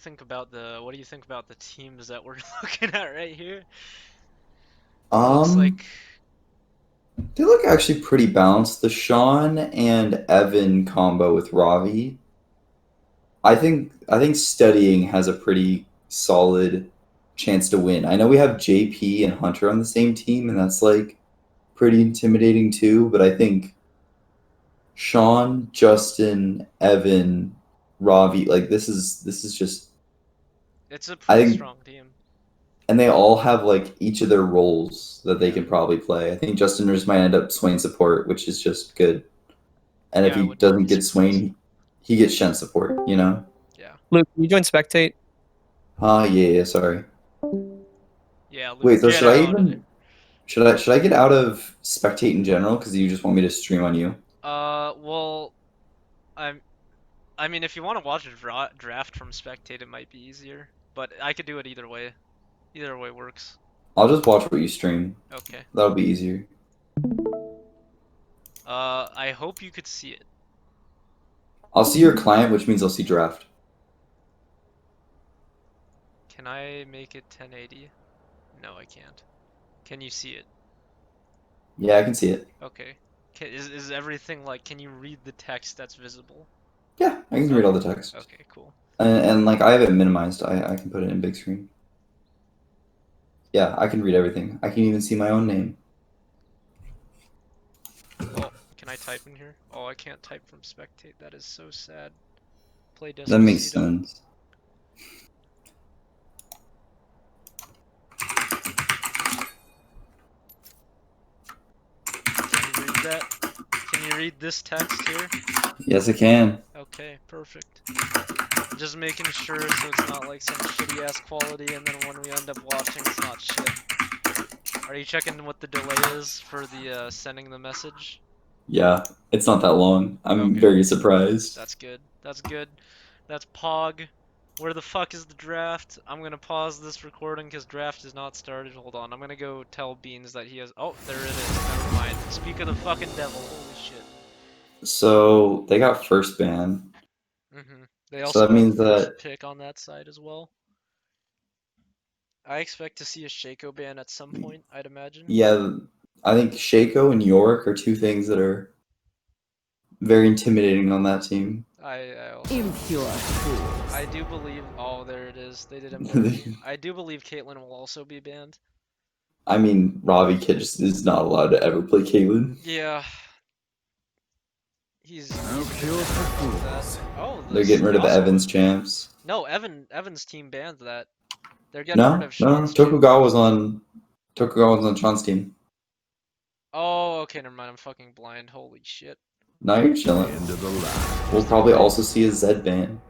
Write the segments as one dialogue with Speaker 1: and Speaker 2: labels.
Speaker 1: think about the teams that we're looking at right here? It looks
Speaker 2: Um,
Speaker 1: like
Speaker 2: they look actually pretty balanced. The Sean and Evan combo with Ravi. I think studying has a pretty solid chance to win. I know we have JP and Hunter on the same team, and that's like pretty intimidating too. But I think Sean, Justin, Evan, Ravi, like this is just
Speaker 1: it's a
Speaker 2: I
Speaker 1: pretty
Speaker 2: think
Speaker 1: strong team.
Speaker 2: and they all have like each of their roles that they
Speaker 1: Yeah.
Speaker 2: can probably play. I think Justin just might end up Swain support, which is just good. And if
Speaker 1: Yeah, I
Speaker 2: he
Speaker 1: would not
Speaker 2: doesn't
Speaker 1: be
Speaker 2: get
Speaker 1: surprised.
Speaker 2: Swain, he gets Shen support, you know?
Speaker 1: Yeah.
Speaker 3: Luke, can you join spectate?
Speaker 2: Yeah, sorry.
Speaker 1: Yeah, Luke,
Speaker 2: Wait, so
Speaker 1: get
Speaker 2: should I
Speaker 1: out of there.
Speaker 2: even should I get out of spectate in general because you just want me to stream on you?
Speaker 1: Well, I'm I mean if you want to watch a draft from Spectate it might be easier, but I could do it either way. Either way works.
Speaker 2: I'll just watch what you stream.
Speaker 1: Okay.
Speaker 2: That'll be easier.
Speaker 1: I hope you could see it.
Speaker 2: I'll see your client, which means I'll see draft.
Speaker 1: Can I make it 1080? No, I can't. Can you see it?
Speaker 2: Yeah, I can see it.
Speaker 1: Okay. Is everything like, can you read the text that's visible?
Speaker 2: Yeah, I can read all
Speaker 1: Okay.
Speaker 2: the text.
Speaker 1: Okay, cool.
Speaker 2: And like I have it minimized. I can put it in big screen. Yeah, I can read everything. I can even see my own name.
Speaker 1: Oh, can I type in here? Oh, I can't type from Spectate. That is so sad. Play
Speaker 2: That makes
Speaker 1: Despacito.
Speaker 2: sense.
Speaker 1: Can you read that? Can you read this text here?
Speaker 2: Yes, I can.
Speaker 1: Okay, perfect. Just making sure so it's not like some shitty ass quality and then when we end up watching it's not shit. Are you checking what the delay is for the sending the message?
Speaker 2: Yeah, it's not that long. I'm
Speaker 1: Okay,
Speaker 2: very surprised.
Speaker 1: that's good. That's good. That's Pog. Where the fuck is the draft? I'm gonna pause this recording because draft is not started. Hold on, I'm gonna go tell Beans that he has. Oh, there it is. Never mind. Speak of the fucking devil. Holy shit.
Speaker 2: So they got first ban.
Speaker 1: They
Speaker 2: So
Speaker 1: also
Speaker 2: that
Speaker 1: have
Speaker 2: means
Speaker 1: first
Speaker 2: that
Speaker 1: pick on that side as well. I expect to see a Shaco ban at some point, I'd imagine.
Speaker 2: yeah, I think Shaco and York are two things that are very intimidating on that team.
Speaker 1: I also
Speaker 4: Impure
Speaker 1: I
Speaker 4: fools.
Speaker 1: do believe. Oh, there it is. They didn't vote me. I do believe Caitlyn will also be banned.
Speaker 2: I mean, Ravi Kid just is not allowed to ever play Caitlyn.
Speaker 1: Yeah,
Speaker 4: No
Speaker 1: he's been
Speaker 4: cure for
Speaker 1: adamant about that.
Speaker 4: fools.
Speaker 1: Oh,
Speaker 2: They're
Speaker 1: this
Speaker 2: getting
Speaker 1: they
Speaker 2: rid of
Speaker 1: also
Speaker 2: Evans
Speaker 1: put
Speaker 2: champs.
Speaker 1: no Evan's team banned that. They're getting rid
Speaker 2: No,
Speaker 1: of
Speaker 2: no, no.
Speaker 1: Sean's champ.
Speaker 2: Tokugawa was on Sean's team.
Speaker 1: Oh, okay, never mind. I'm fucking blind. Holy shit.
Speaker 2: Now you're
Speaker 4: The
Speaker 2: chilling.
Speaker 4: end of the line.
Speaker 2: We'll
Speaker 1: Where's the
Speaker 2: probably
Speaker 1: ban?
Speaker 2: also see a Zed ban.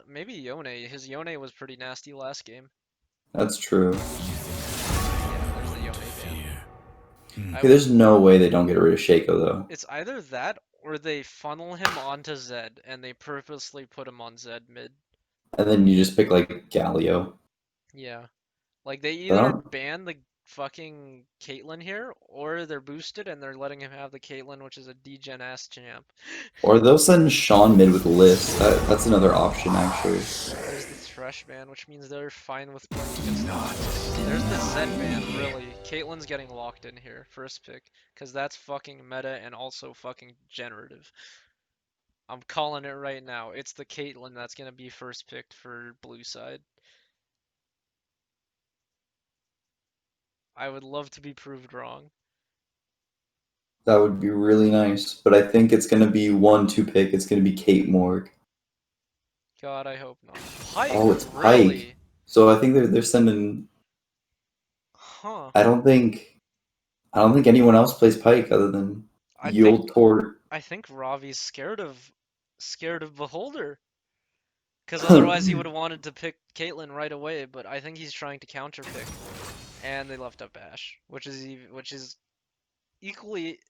Speaker 1: Maybe Yone. His Yone was pretty nasty last game.
Speaker 2: That's true.
Speaker 1: Yeah, there's the Yone ban.
Speaker 2: Okay, there's no way they don't get rid of Shaco though.
Speaker 1: It's either that or they funnel him onto Zed and they purposely put him on Zed mid.
Speaker 2: And then you just pick like Galio.
Speaker 1: Yeah. Like they
Speaker 2: But I
Speaker 1: either
Speaker 2: don't,
Speaker 1: ban the fucking Caitlyn here or they're boosted and they're letting him have the Caitlyn, which is a degen ass champ.
Speaker 2: or they'll send Sean mid with Liss. That's another option actually.
Speaker 1: There's the Thresh ban, which means they're fine with playing against Noctis. There's the Zed ban, really. Caitlyn's getting locked in here, first pick, because that's fucking meta and also fucking generative. I'm calling it right now. It's the Caitlyn that's gonna be first picked for blue side. I would love to be proved wrong.
Speaker 2: That would be really nice. But I think it's gonna be 1-2 pick. It's gonna be Kate Morg.
Speaker 1: God, I hope not. Pike,
Speaker 2: Oh, it's Pike.
Speaker 1: really?
Speaker 2: So I think they're sending.
Speaker 1: Huh.
Speaker 2: I don't think I don't think anyone else plays Pike other than
Speaker 1: I think
Speaker 2: Yule Tort.
Speaker 1: I think Ravi's scared of Beholder. Because otherwise he would have wanted to pick Caitlyn right away, but I think he's trying to counter pick. And they left up Ashe, which is equally,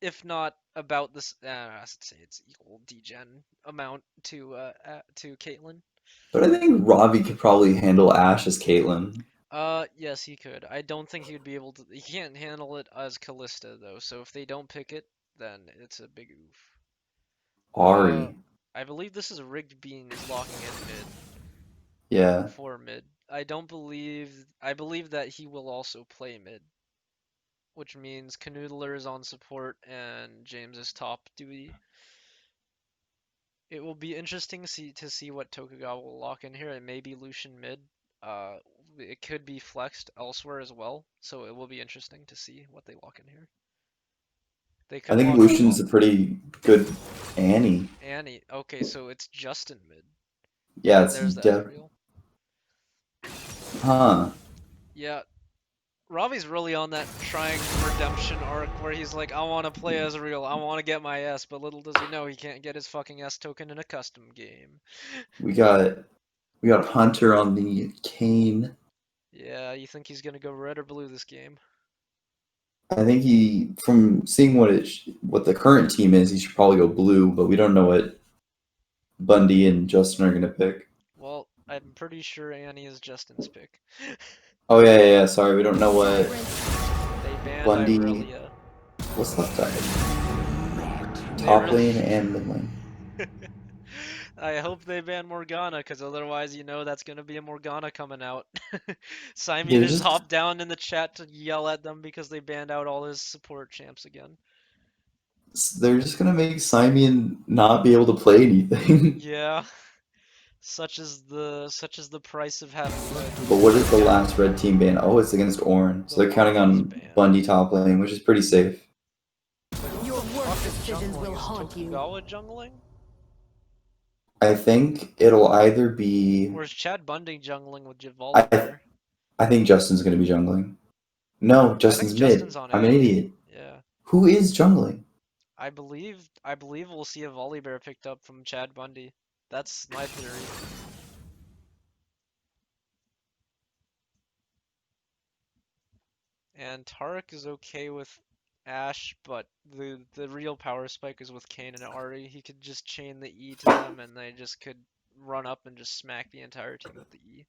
Speaker 1: if not about this. I should say it's equal degen amount to Caitlyn.
Speaker 2: But I think Ravi could probably handle Ash as Caitlyn.
Speaker 1: Yes, he could. I don't think he would be able to. He can't handle it as Callista though. So if they don't pick it, then it's a big oof. Uh,
Speaker 2: Ari.
Speaker 1: I believe this is Rigged Beans locking in mid
Speaker 2: Yeah.
Speaker 1: for mid. I believe that he will also play mid, which means Canoodler is on support and James is top duty. It will be interesting to see what Tokugawa will lock in here. It may be Lucian mid. Uh, it could be flexed elsewhere as well, so it will be interesting to see what they lock in here. They
Speaker 2: I
Speaker 1: could
Speaker 2: think
Speaker 1: lock in
Speaker 2: Lucian's a pretty good Annie.
Speaker 1: Annie. Okay, so it's Justin mid,
Speaker 2: Yeah,
Speaker 1: and
Speaker 2: it's
Speaker 1: there's the
Speaker 2: def.
Speaker 1: Ezreal.
Speaker 2: Huh.
Speaker 1: Yeah, Ravi's really on that trying redemption arc where he's like, I want to play Ezreal, I want to get my S, but little does he know he can't get his fucking S token in a custom game.
Speaker 2: We got Hunter on the Kane.
Speaker 1: Yeah, you think he's gonna go red or blue this game?
Speaker 2: I think he, from seeing what the current team is, he should probably go blue, but we don't know what Bundy and Justin are gonna pick.
Speaker 1: Well, I'm pretty sure Annie is Justin's pick.
Speaker 2: Oh yeah. Sorry, we don't know what
Speaker 1: They banned
Speaker 2: Bundy.
Speaker 1: Irelia.
Speaker 2: What's left side?
Speaker 1: They
Speaker 2: Top
Speaker 1: really.
Speaker 2: lane and mid lane.
Speaker 1: I hope they ban Morgana, because otherwise, that's gonna be a Morgana coming out. Simon
Speaker 2: They're
Speaker 1: has
Speaker 2: just
Speaker 1: hopped down in the chat to yell at them because they banned out all his support champs again.
Speaker 2: they're just gonna make Simeon not be able to play anything.
Speaker 1: Yeah, such is the price of having red.
Speaker 2: But what is the last red team ban? Oh, it's against Ornn.
Speaker 1: The
Speaker 2: So they're counting
Speaker 1: Laundry's
Speaker 2: on
Speaker 1: ban.
Speaker 2: Bundy top lane, which is pretty safe.
Speaker 3: Your worst
Speaker 1: Fucking
Speaker 3: decisions
Speaker 1: jungling.
Speaker 3: will
Speaker 1: Is
Speaker 3: haunt you.
Speaker 1: Tokugawa jungling?
Speaker 2: I think it'll either be.
Speaker 1: Or is Chad Bundy jungling with
Speaker 2: I
Speaker 1: Volibear?
Speaker 2: I think Justin's gonna be jungling. No,
Speaker 1: I think
Speaker 2: Justin's mid.
Speaker 1: Justin's on
Speaker 2: I'm an
Speaker 1: A.
Speaker 2: idiot.
Speaker 1: Yeah.
Speaker 2: Who is jungling?
Speaker 1: I believe we'll see a Volibear picked up from Chad Bundy. That's my theory. And Tarek is okay with Ashe, but the real power spike is with Kayn and Ahri. He could just chain the E to them, and they just could run up and just smack the entire team with the E,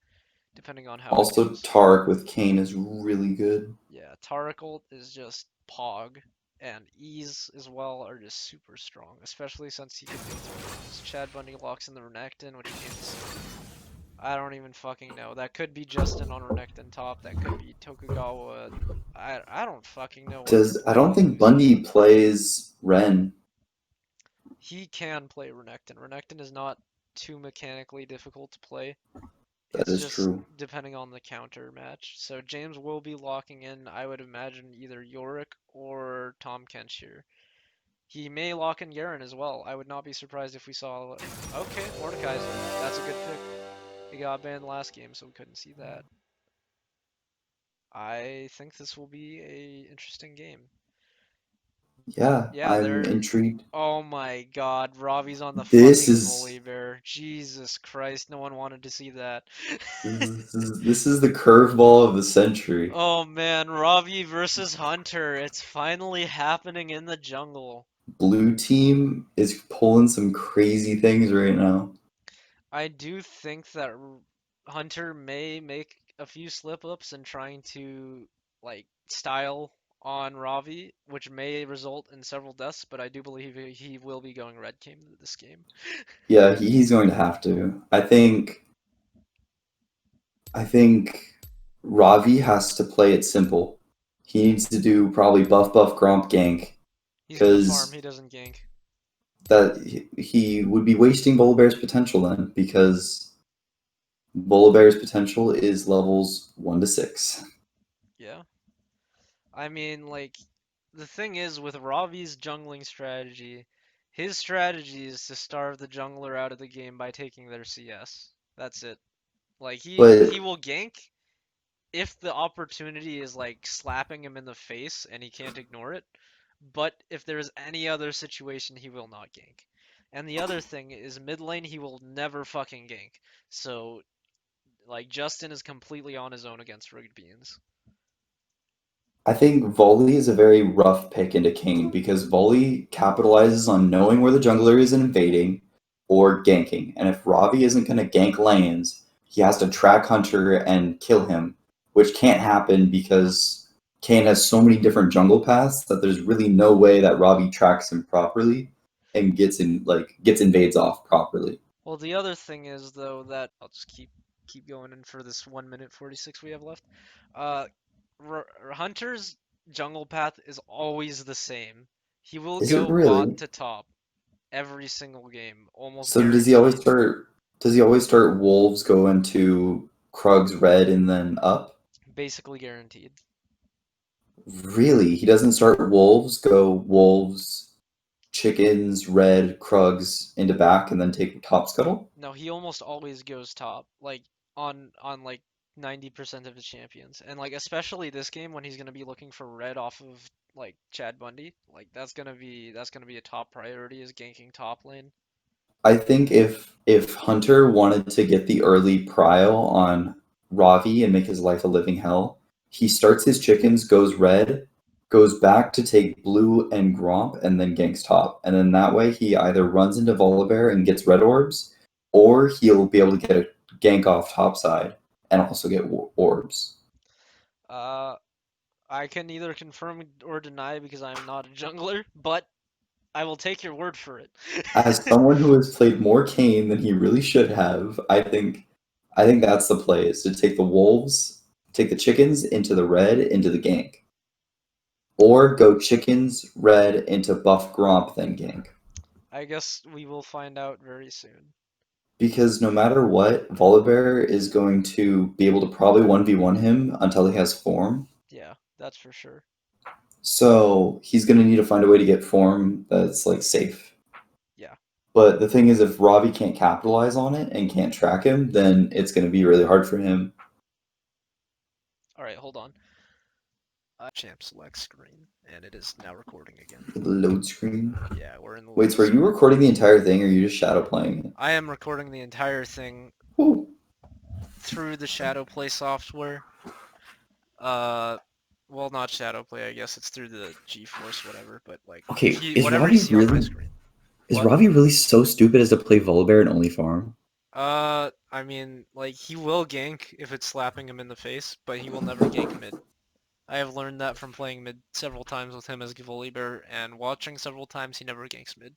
Speaker 1: depending on how it
Speaker 2: Also,
Speaker 1: goes.
Speaker 2: Tarek with Kane is really good.
Speaker 1: Yeah, Tarek ult is just Pog, and E's as well are just super strong, especially since he can go through. Chad Bundy locks in the Renekton, which means I don't even fucking know. That could be Justin on Renekton top. That could be Tokugawa. I don't fucking know what they're
Speaker 2: I don't
Speaker 1: planning
Speaker 2: think
Speaker 1: to do.
Speaker 2: Bundy plays Ren.
Speaker 1: He can play Renekton. Renekton is not too mechanically difficult to play.
Speaker 2: That
Speaker 1: It's
Speaker 2: is
Speaker 1: just
Speaker 2: true.
Speaker 1: depending on the counter match. So James will be locking in, I would imagine, either Yorick or Tom Kench here. He may lock in Garen as well. I would not be surprised if we saw. Okay, Mordekaiser. That's a good pick. He got banned last game, so we couldn't see that. I think this will be a interesting game.
Speaker 2: Yeah,
Speaker 1: Yeah,
Speaker 2: I'm intrigued.
Speaker 1: Oh my god, Ravi's on the
Speaker 2: This
Speaker 1: fucking
Speaker 2: is
Speaker 1: Volibear. Jesus Christ, no one wanted to see that.
Speaker 2: this is the curveball of the century.
Speaker 1: Oh man, Ravi versus Hunter. It's finally happening in the jungle.
Speaker 2: Blue team is pulling some crazy things right now.
Speaker 1: I do think that Hunter may make a few slip-ups in trying to, like, style on Ravi, which may result in several deaths, but I do believe he will be going red team this game.
Speaker 2: Yeah, he's going to have to. I think Ravi has to play it simple. He needs to do probably buff Gromp gank
Speaker 1: He's gonna farm,
Speaker 2: because
Speaker 1: he doesn't gank.
Speaker 2: that he would be wasting Volibear's potential then because Volibear's potential is levels 1 to 6.
Speaker 1: Yeah. I mean, like, the thing is with Ravi's jungling strategy, his strategy is to starve the jungler out of the game by taking their CS. That's it. Like,
Speaker 2: But
Speaker 1: he will gank if the opportunity is like slapping him in the face and he can't ignore it. But if there's any other situation, he will not gank. And the other thing is mid lane, he will never fucking gank. So, like, Justin is completely on his own against Rigged Beans.
Speaker 2: I think Volley is a very rough pick into Kane because Volley capitalizes on knowing where the jungler is and invading or ganking. And if Ravi isn't going to gank lanes, he has to track Hunter and kill him, which can't happen because Kane has so many different jungle paths that there's really no way that Ravi tracks him properly. and gets invades off properly.
Speaker 1: Well, the other thing is though that I'll just keep going in for this 1 minute 46 we have left. Hunter's jungle path is always the same. He will
Speaker 2: Is it
Speaker 1: go
Speaker 2: really?
Speaker 1: bot to top every single game, almost
Speaker 2: So does he always
Speaker 1: guaranteed.
Speaker 2: start? Does he always start wolves, go into Krug's red, and then up?
Speaker 1: Basically guaranteed.
Speaker 2: Really? He doesn't start wolves, go wolves, chickens, red, Krugs into back, and then take top scuttle?
Speaker 1: No, he almost always goes top, like on like 90% of his champions, and like especially this game when he's gonna be looking for red off of like Chad Bundy, like that's gonna be a top priority is ganking top lane.
Speaker 2: I think if Hunter wanted to get the early prio on Ravi and make his life a living hell, he starts his chickens, goes red, goes back to take blue and Gromp, and then ganks top. And then that way he either runs into Volibear and gets red orbs, or he'll be able to get a gank off top side and also get orbs.
Speaker 1: I can neither confirm or deny because I'm not a jungler, but I will take your word for it.
Speaker 2: As someone who has played more Kane than he really should have, I think that's the play, is to take the wolves, take the chickens into the red into the gank. Or go chickens, red into buff Gromp, then gank.
Speaker 1: I guess we will find out very soon.
Speaker 2: Because no matter what, Volibear is going to be able to probably 1v1 him until he has form.
Speaker 1: Yeah, that's for sure.
Speaker 2: So he's going to need to find a way to get form that's like safe.
Speaker 1: Yeah.
Speaker 2: But the thing is, if Ravi can't capitalize on it and can't track him, then it's going to be really hard for him.
Speaker 1: All right, hold on. Champ select screen, and it is now recording again.
Speaker 2: The load screen.
Speaker 1: Yeah, we're in the
Speaker 2: Wait,
Speaker 1: load
Speaker 2: so are you recording the entire thing, or are you just shadow playing it?
Speaker 1: I am recording the entire thing
Speaker 2: Ooh.
Speaker 1: through the Shadowplay software. Well, not Shadowplay, I guess it's through the GeForce, whatever. But like,
Speaker 2: Okay, is
Speaker 1: whatever
Speaker 2: Ravi
Speaker 1: you see on my
Speaker 2: really-
Speaker 1: screen.
Speaker 2: Is
Speaker 1: What?
Speaker 2: Ravi really so stupid as to play Volibear and only farm?
Speaker 1: I mean, like he will gank if it's slapping him in the face, but he will never gank mid. I have learned that from playing mid several times with him as Volibear, and watching several times he never ganks mid.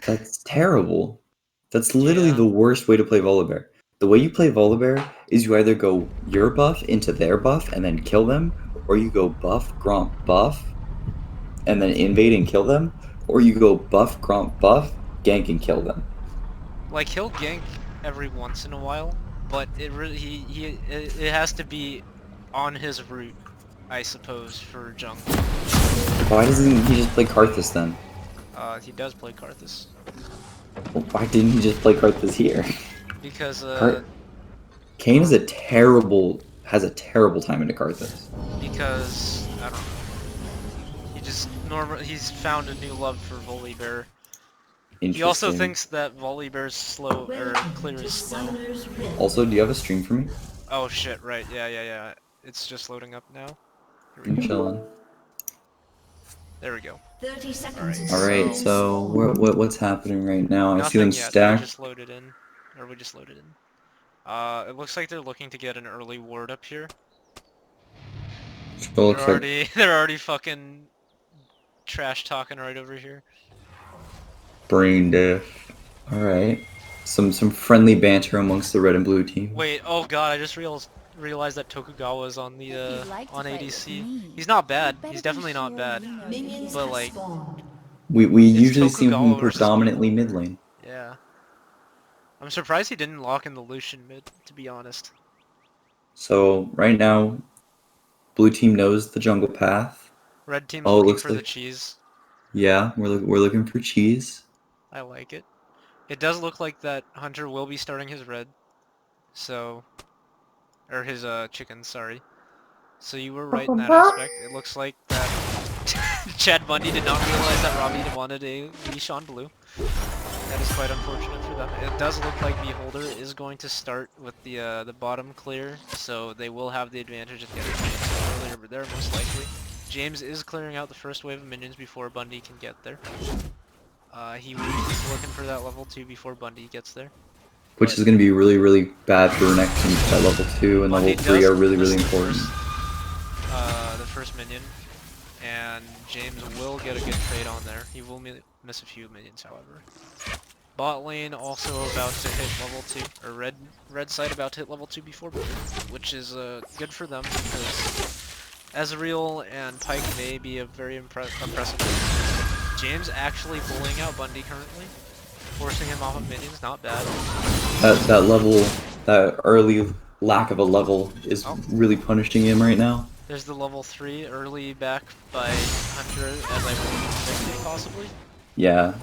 Speaker 2: That's terrible. That's literally
Speaker 1: Yeah.
Speaker 2: the worst way to play Volibear. The way you play Volibear is you either go your buff into their buff and then kill them, or you go buff, Gromp, buff, and then invade and kill them, or you go buff, Gromp, buff, gank and kill them.
Speaker 1: Like he'll gank every once in a while, but it really it has to be on his route, I suppose, for jungle.
Speaker 2: Why doesn't he just play Karthus then?
Speaker 1: He does play Karthus
Speaker 2: Well, why didn't he just play Karthus here?
Speaker 1: because
Speaker 2: Kane has a terrible time into Karthus.
Speaker 1: because I don't know. He just he's found a new love for Volibear. He also
Speaker 2: Interesting.
Speaker 1: thinks that Volibear's slow or clear is slow.
Speaker 2: Also, do you have a stream for me?
Speaker 1: Oh shit! Right? Yeah. It's just loading up now. Here we
Speaker 2: I'm
Speaker 1: go.
Speaker 2: chilling.
Speaker 1: There we go.
Speaker 3: 30 seconds.
Speaker 2: All right, so what's happening right now? I see
Speaker 1: Nothing
Speaker 2: them
Speaker 1: yet. They
Speaker 2: stacked.
Speaker 1: just loaded in, or we just loaded in. It looks like they're looking to get an early ward up here.
Speaker 2: So it looks like
Speaker 1: They're already fucking trash talking right over here.
Speaker 2: brain diff. All right, some friendly banter amongst the red and blue team.
Speaker 1: Wait, oh god, I just realized that Tokugawa is on the
Speaker 4: If you'd like to
Speaker 1: on
Speaker 4: fight with
Speaker 1: ADC.
Speaker 4: me,
Speaker 1: He's not bad.
Speaker 4: you'd better
Speaker 1: He's
Speaker 4: be
Speaker 1: definitely not
Speaker 4: sure
Speaker 1: bad.
Speaker 4: you know
Speaker 3: Minions
Speaker 1: But,
Speaker 3: have
Speaker 1: like-
Speaker 3: spawned.
Speaker 2: We
Speaker 1: It's
Speaker 2: usually see him
Speaker 1: Tokugawa versus
Speaker 2: predominantly
Speaker 1: people.
Speaker 2: mid lane.
Speaker 1: Yeah. I'm surprised he didn't lock in the Lucian mid, to be honest.
Speaker 2: So right now, blue team knows the jungle path.
Speaker 1: Red team's
Speaker 2: Oh, it
Speaker 1: looking
Speaker 2: looks
Speaker 1: for the
Speaker 2: like-
Speaker 1: cheese.
Speaker 2: Yeah, we're looking for cheese.
Speaker 1: I like it. It does look like that Hunter will be starting his red. So... Or his, chickens, sorry. So you were right in that aspect. It looks like that Chad Bundy did not realize that Robbie wanted a leash on blue. That is quite unfortunate for them. It does look like Beholder is going to start with the bottom clear, so they will have the advantage of getting James earlier there, most likely. James is clearing out the first wave of minions before Bundy can get there. He's looking for that level 2 before Bundy gets there.
Speaker 2: Which is going to be really, really bad for Renekton. That level 2 and
Speaker 1: Bundy
Speaker 2: level 3
Speaker 1: does
Speaker 2: are really,
Speaker 1: miss
Speaker 2: really
Speaker 1: the
Speaker 2: important.
Speaker 1: The first minion. and James will get a good trade on there. He will miss a few minions, however. Bot lane also about to hit level 2, or red side about to hit level 2 before blue, which is good for them because Ezreal and Pyke may be a very impressive. James actually bullying out Bundy currently, forcing him off of minions, not bad.
Speaker 2: That level, that early lack of a level is really punishing him right now.
Speaker 1: There's the level 3 early back by Hunter, as I believe 50 possibly.
Speaker 2: Yeah.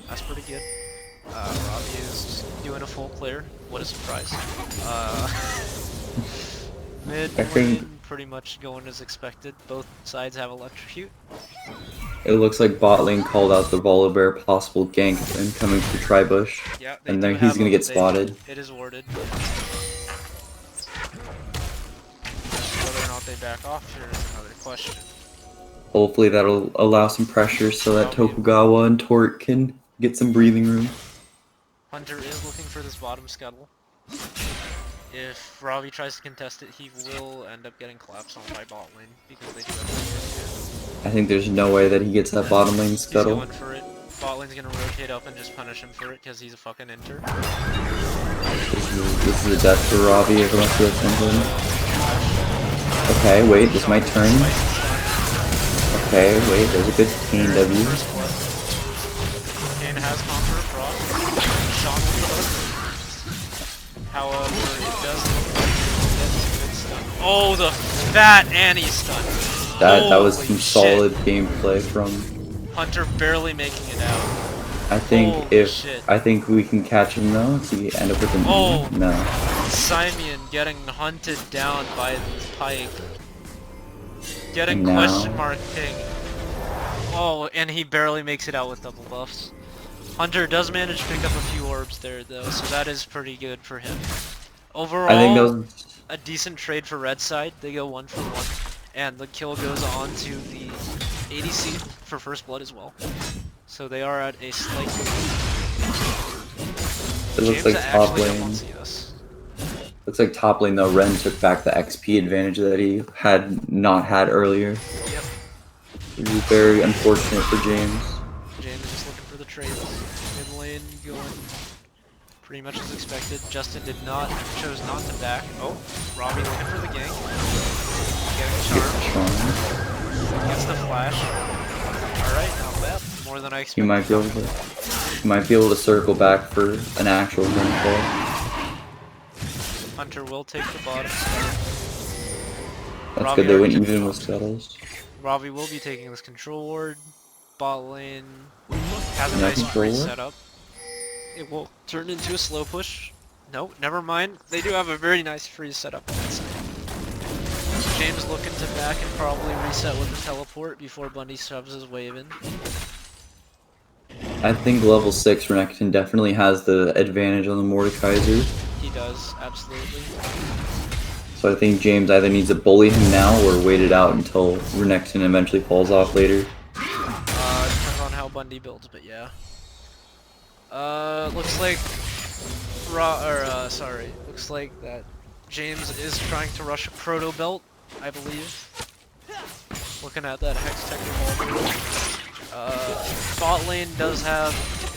Speaker 1: That's pretty good. Robbie is doing a full clear. What a surprise. Mid
Speaker 2: I think-
Speaker 1: lane pretty much going as expected. Both sides have electrocute.
Speaker 2: It looks like bot lane called out the Volibear possible gank and coming through Tribush.
Speaker 1: Yeah,
Speaker 2: And then he's gonna get spotted.
Speaker 1: It is warded. Whether or not they back off here is another question.
Speaker 2: Hopefully that'll allow some pressure so that Tokugawa and Tort can get some breathing room.
Speaker 1: Hunter is looking for this bottom scuttle. If Ravi tries to contest it, he will end up getting collapsed on by bot lane because they do have
Speaker 2: I think there's no way that he gets that bottom lane
Speaker 1: He's
Speaker 2: scuttle.
Speaker 1: going for it. Bot lane's gonna rotate up and just punish him for it because he's a fucking inter.
Speaker 2: This is a death for Ravi unless he has something. Okay, wait, this might turn. Okay, wait, there's a good Kane W.
Speaker 1: Kane has Conqueror Frost. Sean will put up. However, it does look like he gets a good stun. Oh, the fat Annie stun.
Speaker 2: That was
Speaker 1: Holy
Speaker 2: some
Speaker 1: shit.
Speaker 2: solid gameplay from.
Speaker 1: Hunter barely making it out.
Speaker 2: I think
Speaker 1: Holy
Speaker 2: if
Speaker 1: shit.
Speaker 2: I think we can catch him though. If we end up with him,
Speaker 1: Oh.
Speaker 2: no.
Speaker 1: Simeon getting hunted down by this Pyke. Getting
Speaker 2: Now-
Speaker 1: question mark ping. Oh, and he barely makes it out with double buffs. Hunter does manage to pick up a few orbs there though, so that is pretty good for him. Overall,
Speaker 2: I think those.
Speaker 1: a decent trade for red side. They go 1 for 1, and the kill goes on to the ADC for first blood as well. So they are at a slight lead.
Speaker 2: It looks
Speaker 1: James
Speaker 2: like top
Speaker 1: actually
Speaker 2: lane.
Speaker 1: won't see us.
Speaker 2: Looks like top lane though. Ren took back the XP advantage that he had not had earlier.
Speaker 1: Yep.
Speaker 2: It was very unfortunate for James.
Speaker 1: James is just looking for the trades. Mid lane going pretty much as expected. Justin chose not to back. Oh, Robbie looking for the gank. Getting
Speaker 2: Gets the
Speaker 1: charmed.
Speaker 2: charm.
Speaker 1: Gets the flash. Alright, not bad. More than I
Speaker 2: He
Speaker 1: expected.
Speaker 2: might be able to circle back for an actual gameplay.
Speaker 1: Hunter will take the bottom.
Speaker 2: That's
Speaker 1: Robbie
Speaker 2: good. They went
Speaker 1: already took
Speaker 2: even
Speaker 1: the
Speaker 2: with
Speaker 1: top.
Speaker 2: scuttles.
Speaker 1: Robbie will be taking this control ward. Bot lane has a
Speaker 2: No
Speaker 1: nice
Speaker 2: control
Speaker 1: free
Speaker 2: ward?
Speaker 1: setup. It will turn into a slow push. No, never mind. They do have a very nice freeze setup on that side. James looking to back and probably reset with the teleport before Bundy shoves his wave in.
Speaker 2: I think level 6 Renekton definitely has the advantage on the Mordekaiser.
Speaker 1: He does, absolutely.
Speaker 2: So I think James either needs to bully him now or wait it out until Renekton eventually falls off later.
Speaker 1: Depends on how Bundy builds, but yeah. Looks like looks like that James is trying to rush a Proto Belt, I believe. Looking at that Hex Technical. Bot lane does have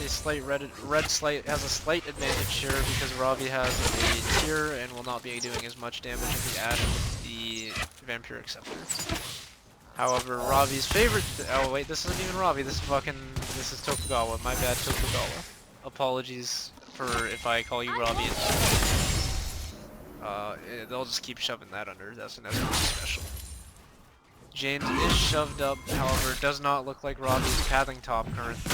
Speaker 1: a slight red has a slight advantage here because Ravi has a tier and will not be doing as much damage as the Ashe with the Vampiric Scepter. However, Ravi's favorite oh wait, this isn't even Ravi, this is Tokugawa. My bad, Tokugawa. Apologies for if I call you Ravi. They'll just keep shoving that under. That's an SMG special. James is shoved up, however, it does not look like Robbie is pathing top currently.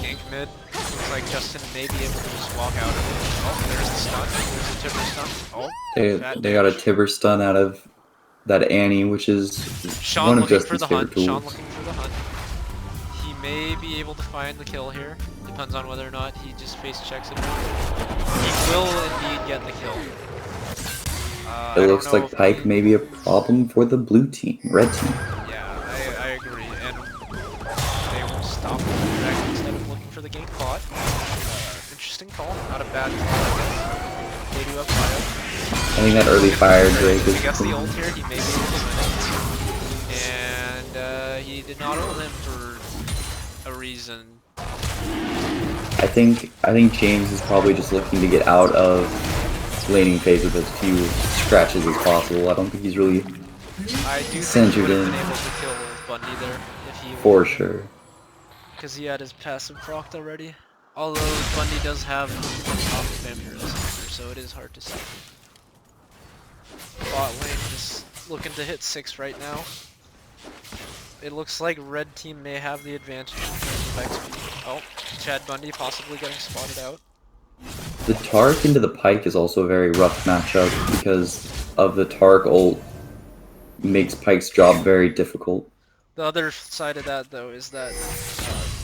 Speaker 1: Gank mid. Looks like Justin may be able to just walk out of it. Oh, there's the stun. There's the Tibber stun. Oh,
Speaker 2: They got a Tibber stun out of that Annie, which is
Speaker 1: Sean
Speaker 2: one of
Speaker 1: looking for
Speaker 2: Justin's
Speaker 1: the
Speaker 2: favorite
Speaker 1: hunt. Sean
Speaker 2: tools.
Speaker 1: looking for the hunt. He may be able to find the kill here. Depends on whether or not he just face checks it. He will indeed get the kill. I
Speaker 2: It
Speaker 1: don't
Speaker 2: looks
Speaker 1: know
Speaker 2: like
Speaker 1: if
Speaker 2: Pyke
Speaker 1: he-
Speaker 2: may be a problem for the blue team, red team.
Speaker 1: Yeah, I agree, and they will stop the dragon instead of looking for the gank pot. Interesting call, not a bad call, I guess. They do have fire.
Speaker 2: I think that early fire Drake
Speaker 1: I guess
Speaker 2: is.
Speaker 1: the ult here, he may be able to win it. And he did not ult him for a reason.
Speaker 2: I think James is probably just looking to get out of laning phase with as few scratches as possible. I don't think he's really
Speaker 1: I do think he
Speaker 2: Centered
Speaker 1: would have
Speaker 2: in.
Speaker 1: been able to kill Bundy there if he
Speaker 2: for sure.
Speaker 1: because he had his passive procced already. Although Bundy does have top vampire so it is hard to see. Bot lane just looking to hit 6 right now. It looks like red team may have the advantage in terms of XP. Oh, Chad Bundy possibly getting spotted out.
Speaker 2: The Tark into the Pike is also a very rough matchup because of the Tark ult makes Pike's job very difficult.
Speaker 1: The other side of that though is that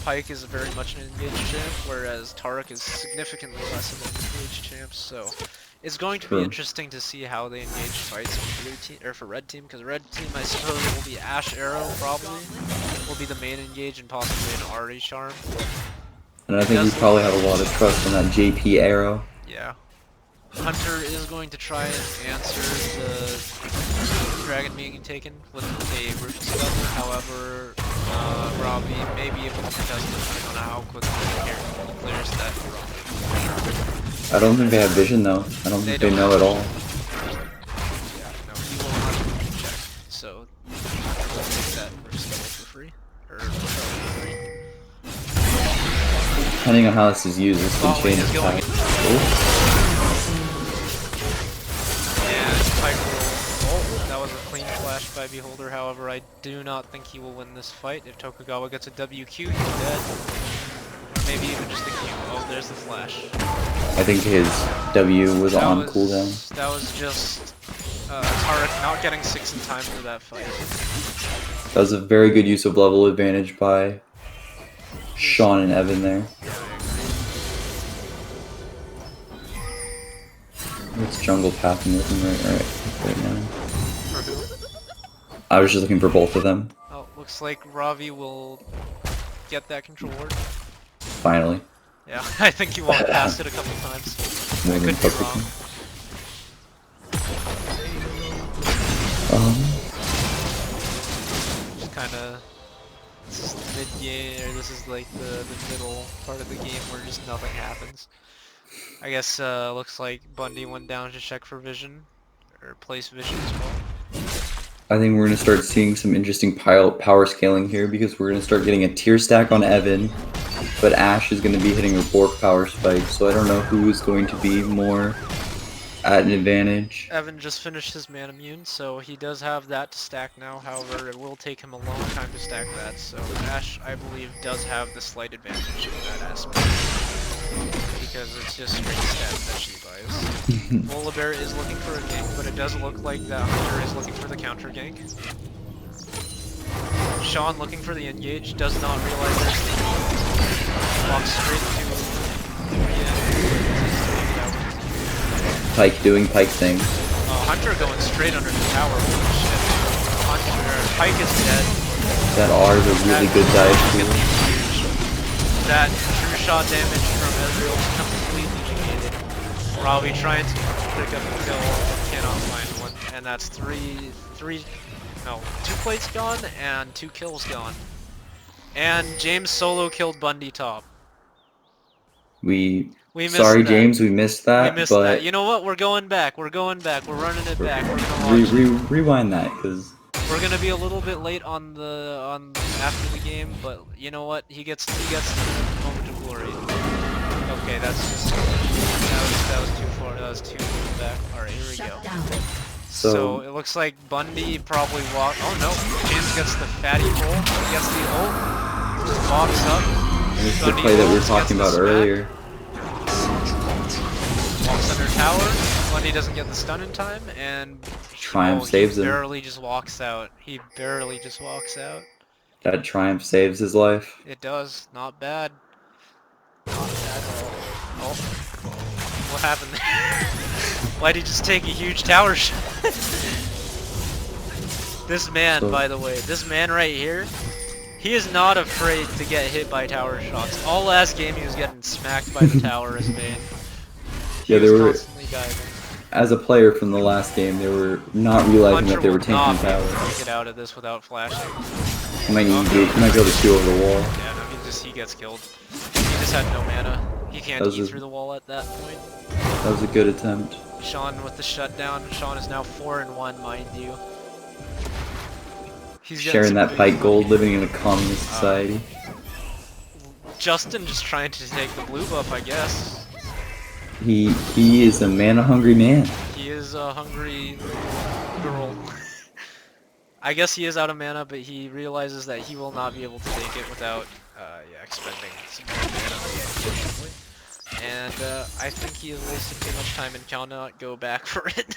Speaker 1: Pike is very much an engaged champ, whereas Taric is significantly less of an engaged champ, so it's going to
Speaker 2: True.
Speaker 1: be interesting to see how they engage fights for blue team or for red team, because red team I suppose will be Ashe Arrow probably will be the main engage and possibly an Ahri Charm.
Speaker 2: And I think we probably have a lot of trust in that JP arrow.
Speaker 1: Yeah. Hunter is going to try and answer the dragon being taken with a Rufus spell. However, Robbie may be able to contest it depending on how quickly he clears that rock.
Speaker 2: I don't think they have vision though. I don't think they know at all.
Speaker 1: Yeah, no, he will have to check. So, we'll take that Rufus spell for free. Or for free.
Speaker 2: Depending on how this is used, this can
Speaker 1: Bot lane
Speaker 2: change
Speaker 1: is
Speaker 2: the
Speaker 1: going
Speaker 2: path.
Speaker 1: in. And Pike will. Oh, that was a clean flash by Beholder. However, I do not think he will win this fight. If Tokugawa gets a WQ, he's dead. Or maybe even just a Q. Oh, there's the flash.
Speaker 2: I think his W was
Speaker 1: That
Speaker 2: on
Speaker 1: was-
Speaker 2: cooldown.
Speaker 1: That was just Taric not getting 6 in time for that fight.
Speaker 2: That was a very good use of level advantage by Sean and Evan there. What's jungle pathing looking right now?
Speaker 1: For who?
Speaker 2: I was just looking for both of them.
Speaker 1: Oh, looks like Ravi will get that control ward.
Speaker 2: Finally.
Speaker 1: Yeah, I think he walked past it a couple times.
Speaker 2: More
Speaker 1: I
Speaker 2: than
Speaker 1: could be
Speaker 2: perfect.
Speaker 1: wrong. Just kinda... This is mid-game, or this is like the middle part of the game where just nothing happens. I guess, looks like Bundy went down to check for vision. Or place vision as well.
Speaker 2: I think we're going to start seeing some interesting power scaling here because we're going to start getting a tier stack on Evan, but Ashe is going to be hitting a Bork power spike, so I don't know who is going to be more at an advantage.
Speaker 1: Evan just finished his man immune, so he does have that to stack now. However, it will take him a long time to stack that, so Ashe, I believe, does have the slight advantage in that aspect. Because it's just straight stats that she buys. Volibear is looking for a gank, but it does look like that Hunter is looking for the counter gank. Sean looking for the engage, does not realize there's the walks straight to
Speaker 2: Pike doing Pike things.
Speaker 1: Hunter going straight under the tower. Holy shit. Hunter, Pike is dead.
Speaker 2: That R is a really good dive
Speaker 1: That
Speaker 2: tool.
Speaker 1: That true shot damage from Ezreal is completely negated. Robbie trying to pick up a kill, cannot find one, and that's two plates gone and 2 kills gone. And James solo killed Bundy top.
Speaker 2: We
Speaker 1: missed
Speaker 2: sorry
Speaker 1: that.
Speaker 2: James, we missed that,
Speaker 1: We missed
Speaker 2: but
Speaker 1: that. You know what? We're going back. We're running it back. We're gonna watch.
Speaker 2: rewind that because
Speaker 1: We're gonna be a little bit late on after the game, but you know what? He gets the moment of glory. Okay, that was too far. That was too back. All right, here we go. So it looks like Bundy probably walked. Oh no, James gets the fatty roll. He gets the ult. Just walks up.
Speaker 2: this is the
Speaker 1: Bundy
Speaker 2: play that we were
Speaker 1: ults,
Speaker 2: talking
Speaker 1: gets
Speaker 2: about
Speaker 1: the smack,
Speaker 2: earlier.
Speaker 1: Walks under tower. Bundy doesn't get the stun in time, and
Speaker 2: Triumph saves
Speaker 1: he
Speaker 2: him.
Speaker 1: barely just walks out. He barely just walks out.
Speaker 2: That Triumph saves his life.
Speaker 1: It does. Not bad. Not bad at all. Oh. What happened there? Why'd he just take a huge tower shot? This man, by the way, this man right here, he is not afraid to get hit by tower shots. All last game he was getting smacked by the tower as main. He
Speaker 2: Yeah,
Speaker 1: was
Speaker 2: there were
Speaker 1: constantly diving.
Speaker 2: as a player from the last game, they were not realizing
Speaker 1: Hunter
Speaker 2: that they were
Speaker 1: will
Speaker 2: taking
Speaker 1: not be able
Speaker 2: tower.
Speaker 1: to get out of this without flashing.
Speaker 2: He might be able to see over the wall.
Speaker 1: Yeah, no, he gets killed. He just had no mana. He can't
Speaker 2: That was
Speaker 1: eat
Speaker 2: a-
Speaker 1: through the wall at that point.
Speaker 2: That was a good attempt.
Speaker 1: Sean with the shutdown. Sean is now 4-1, mind you. He's getting
Speaker 2: Sharing
Speaker 1: some
Speaker 2: that
Speaker 1: big
Speaker 2: fight
Speaker 1: money.
Speaker 2: gold, living in a communist society.
Speaker 1: Justin just trying to take the blue buff, I guess.
Speaker 2: He is a mana-hungry man.
Speaker 1: He is a hungry girl. I guess he is out of mana, but he realizes that he will not be able to take it without expending some more mana, unfortunately. And I think he has wasted too much time and cannot go back for it.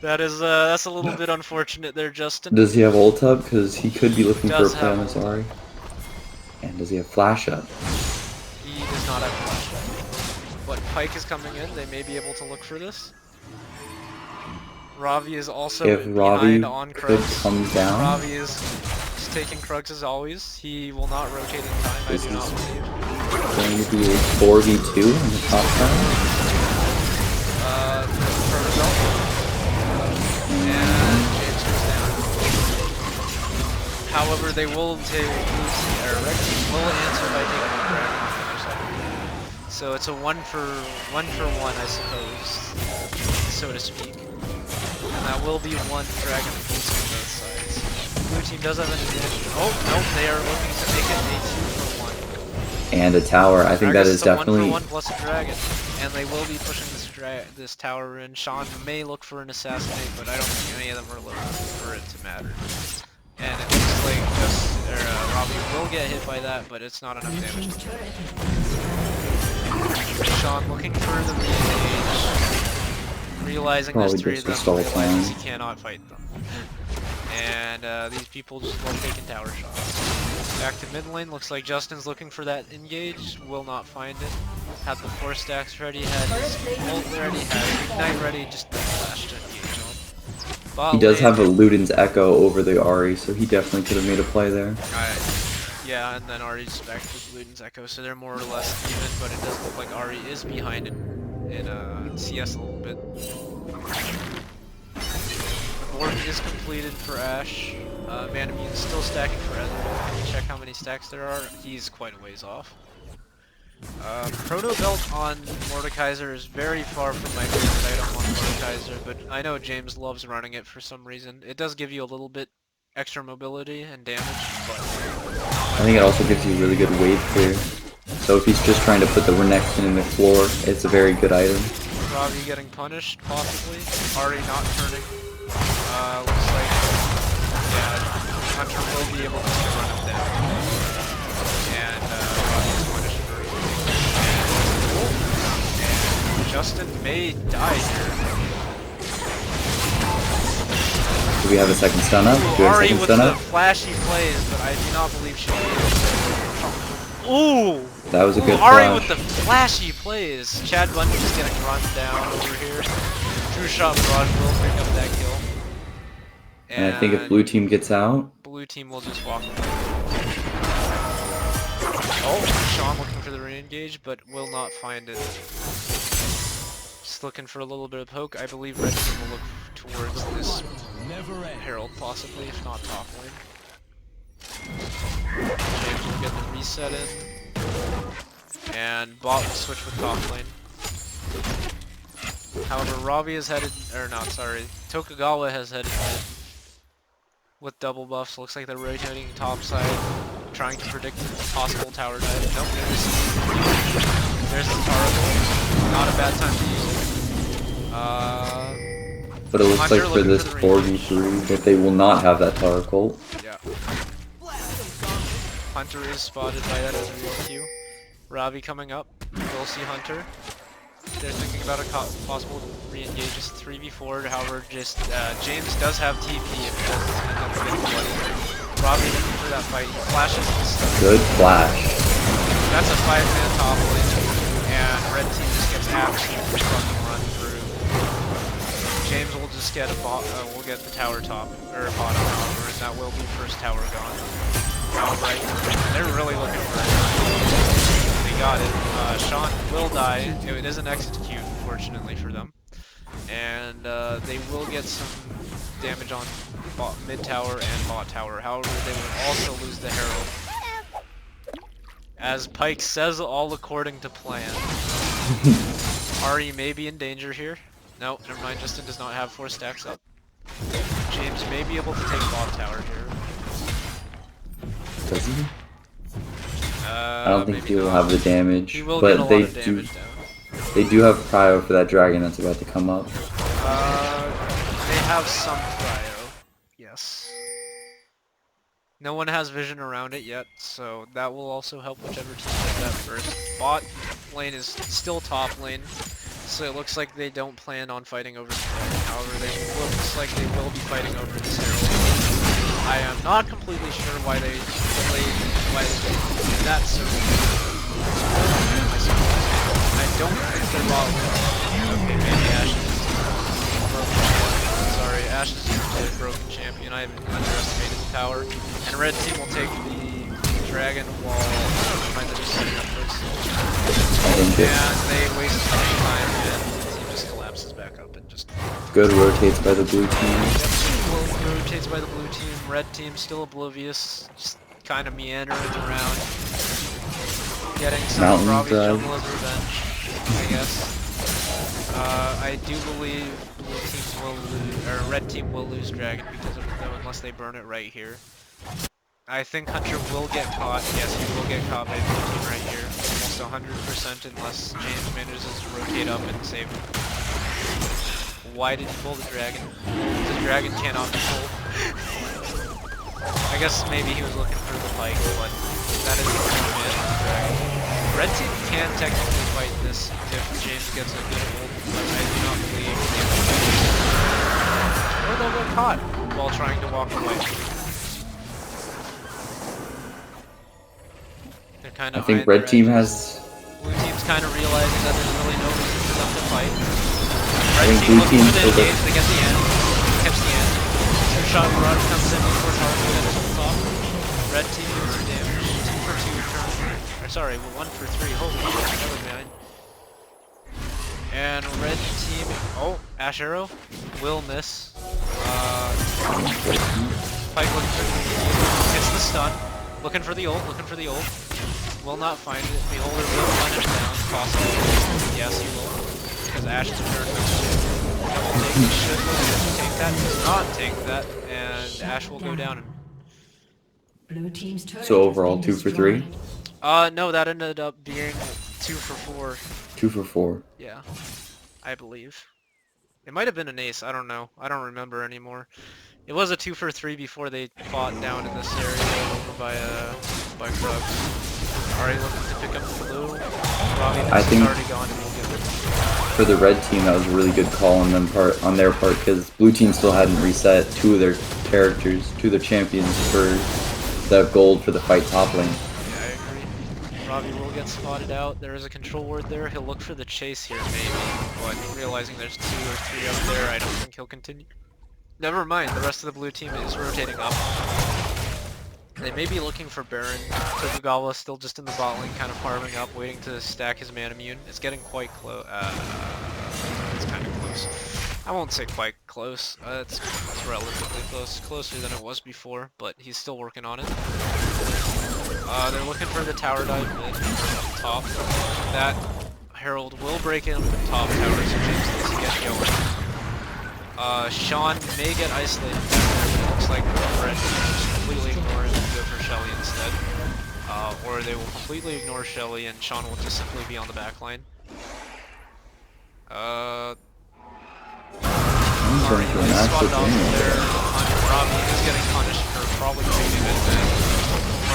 Speaker 1: That's a little bit unfortunate there, Justin.
Speaker 2: Does he have ult up? Because he could be looking for a
Speaker 1: Does
Speaker 2: play on
Speaker 1: have
Speaker 2: this
Speaker 1: ult up.
Speaker 2: Ahri. And does he have flash up?
Speaker 1: He does not have flash. But Pike is coming in, they may be able to look for this. Ravi is also
Speaker 2: If Ravi
Speaker 1: behind on
Speaker 2: could
Speaker 1: Krugs.
Speaker 2: come down,
Speaker 1: Ravi is just taking Krugs as always. He will not rotate in time, I
Speaker 2: This
Speaker 1: do not
Speaker 2: is-
Speaker 1: believe.
Speaker 2: going to be a 4v2 on the top side.
Speaker 1: And James goes down. However, they will take Red Team will answer by taking the dragon on the other side. So it's a one for one, I suppose, so to speak. And that will be one dragon piece on both sides. Blue team does have an advantage. Oh no, they are looking to make it a 2-for-1.
Speaker 2: And a tower. I think that
Speaker 1: guess
Speaker 2: is
Speaker 1: it's a
Speaker 2: definitely...
Speaker 1: 1-for-1 plus a dragon, and they will be pushing this tower in. Sean may look for an assassinate, but I don't think any of them are looking for it to matter. And it looks like Robbie will get hit by that, but it's not enough damage to kill. Sean looking for the re-engage, realizing
Speaker 2: Probably
Speaker 1: there's 3 of
Speaker 2: just
Speaker 1: them,
Speaker 2: a stall
Speaker 1: realizes he
Speaker 2: plan.
Speaker 1: cannot fight them. And these people just love taking tower shots. Back to mid lane, looks like Justin's looking for that engage, will not find it. Had the 4 stacks ready, had his ult ready, had Ignite ready, just flashed to engage on. Bot
Speaker 2: He does
Speaker 1: lane,
Speaker 2: have a Luden's Echo over the Ahri, so he definitely could have made a play there.
Speaker 1: yeah, and then Ari's back with Luden's Echo, so they're more or less even, but it does look like Ari is behind in CS a little bit. The board is completed for Ashe. Manamune's still stacking for Ezreal. Check how many stacks there are. He's quite a ways off. Proto Belt on Mordekaiser is very far from my favorite item on Mordekaiser, but I know James loves running it for some reason. It does give you a little bit extra mobility and damage, but
Speaker 2: I think it also gives you really good wave clear. So if he's just trying to put the Renekton in the floor, it's a very good item.
Speaker 1: Ravi getting punished, possibly. Ari not turning. Looks like, yeah, Hunter will be able to run him down. And Ravi is punished for and Justin may die here.
Speaker 2: Do we have a second stun up? Do we have a
Speaker 1: Ari
Speaker 2: second
Speaker 1: with
Speaker 2: stun
Speaker 1: the
Speaker 2: up?
Speaker 1: flashy plays, but I do not believe she'll be able to. Ooh!
Speaker 2: That was a good
Speaker 1: Ari
Speaker 2: flash.
Speaker 1: with the flashy plays. Chad Bundy just getting run down over here. True shot barrage will bring up that kill.
Speaker 2: And I think if blue team gets out,
Speaker 1: Blue team will just walk away. Oh, Sean looking for the re-engage, but will not find it. Just looking for a little bit of poke. I believe red team will look towards this Herald, possibly, if not top lane. James will get the reset in. And bot will switch with top lane. However, Ravi is headed, or not, sorry, Tokugawa has headed mid with double buffs. Looks like they're rotating top side, trying to predict possible tower dive. Nope, there's the Taracle. Not a bad time to use it.
Speaker 2: but it looks
Speaker 1: Hunter
Speaker 2: like for
Speaker 1: looking
Speaker 2: this
Speaker 1: for the
Speaker 2: 4v3 that they will not have that tower cult.
Speaker 1: Yeah. Hunter is spotted by that as a real Q. Ravi coming up. We'll see Hunter. They're thinking about a possible re-engage, just 3v4. However, just James does have TP if he doesn't end up getting bloody. Ravi looking for that fight. He flashes the stun.
Speaker 2: Good flash.
Speaker 1: That's a 5-man top lane, and red team just gets absolutely fucking run through. James will just get a will get the tower top or bottom, however, and that will be first tower gone. Right, they're really looking for it. They got it. Sean will die. It is an execute, fortunately for them. and they will get some damage on mid tower and bot tower. However, they will also lose the Herald. As Pyke says, all according to plan. Ari may be in danger here. No, never mind. Justin does not have 4 stacks up. James may be able to take bot tower here.
Speaker 2: Does he?
Speaker 1: I
Speaker 2: I don't think he will have the damage,
Speaker 1: He will get a
Speaker 2: but
Speaker 1: lot
Speaker 2: they
Speaker 1: of
Speaker 2: do.
Speaker 1: damage down.
Speaker 2: They do have prio for that dragon that's about to come up.
Speaker 1: They have some cryo. Yes. No one has vision around it yet, so that will also help whichever team does that first. Bot lane is still top lane, so it looks like they don't plan on fighting over the Herald. However, looks like they will be fighting over this Herald. I am not completely sure why they delayed, why they did that so I don't think they're bot lane. Okay, maybe Ashe is broken champion. Sorry, Ashe is just a broken champion. I underestimated the tower. And red team will take the dragon wall. Never mind, they're just setting up first. And they waste too much time, and the team just collapses back up and just.
Speaker 2: Good rotates by the blue team.
Speaker 1: Well, rotates by the blue team. Red team still oblivious, just kind of meandering around, getting some
Speaker 2: Mountain
Speaker 1: Robbie's
Speaker 2: drive.
Speaker 1: jungle as revenge, I guess. I do believe blue teams will lose, or red team will lose dragon because of them unless they burn it right here. I think Hunter will get caught. Yes, he will get caught by blue team right here, almost 100% unless James manages to rotate up and save him. Why did he pull the dragon? The dragon cannot be pulled. I guess maybe he was looking for the Pyke, but that is the man of the dragon. Red team can technically fight this if James gets a good hold, but I do not believe they will fight it. Or they'll get caught while trying to walk away. They're kind
Speaker 2: I
Speaker 1: of
Speaker 2: think red team has.
Speaker 1: Blue team's kind of realizing that there's really no reason for them to fight.
Speaker 2: I
Speaker 1: Red
Speaker 2: think
Speaker 1: team
Speaker 2: blue
Speaker 1: looks
Speaker 2: team
Speaker 1: for the
Speaker 2: still
Speaker 1: engage,
Speaker 2: does.
Speaker 1: they get the end, catch the end. Two-shot barrage comes in before Charles gets hold off. Red team uses damage. 2 for 2 currently. Or sorry, 1 for 3. Holy shit, never mind. And red team, oh, Ash Arrow will miss. Pyke looking for the gets the stun. Looking for the ult, Will not find it. Beholder will punish down, possibly. Yes, he will. Because Ashe is turned double take, should take that, does not take that, and Ashe will go down.
Speaker 4: Blue team's turret
Speaker 2: So
Speaker 4: has
Speaker 2: overall,
Speaker 4: been
Speaker 2: 2 for 3.
Speaker 4: destroyed.
Speaker 1: No, that ended up being 2 for 4.
Speaker 2: 2 for 4.
Speaker 1: Yeah, I believe. It might have been an ace, I don't know. I don't remember anymore. It was a 2 for 3 before they fought down in this area over by Krugs. Already looking to pick up the blue. Robbie
Speaker 2: I think-
Speaker 1: already gone and we'll give it.
Speaker 2: For the red team, that was a really good call on their part, because blue team still hadn't reset 2 of their characters, 2 of their champions for the gold for the fight top lane.
Speaker 1: Yeah, I agree. Robbie will get spotted out. There is a control ward there. He'll look for the chase here, maybe. But realizing there's 2 or 3 up there, I don't think he'll continue. Never mind, the rest of the blue team is rotating up. They may be looking for Baron. Tokugawa still just in the bot lane, kind of farming up, waiting to stack his mana immune. It's getting quite close. It's kind of close. I won't say quite close. It's relatively close. Closer than it was before, but he's still working on it. They're looking for the tower dive mid, top. That Herald will break in with top tower, so James needs to get going. Sean may get isolated down there, but it looks like Red just completely ignore it and go for Shelly instead. Or they will completely ignore Shelly and Sean will just simply be on the back line.
Speaker 2: I'm
Speaker 1: Already
Speaker 2: going for an actual
Speaker 1: spotted off
Speaker 2: game.
Speaker 1: there. Robbie is getting punished for probably taking it then.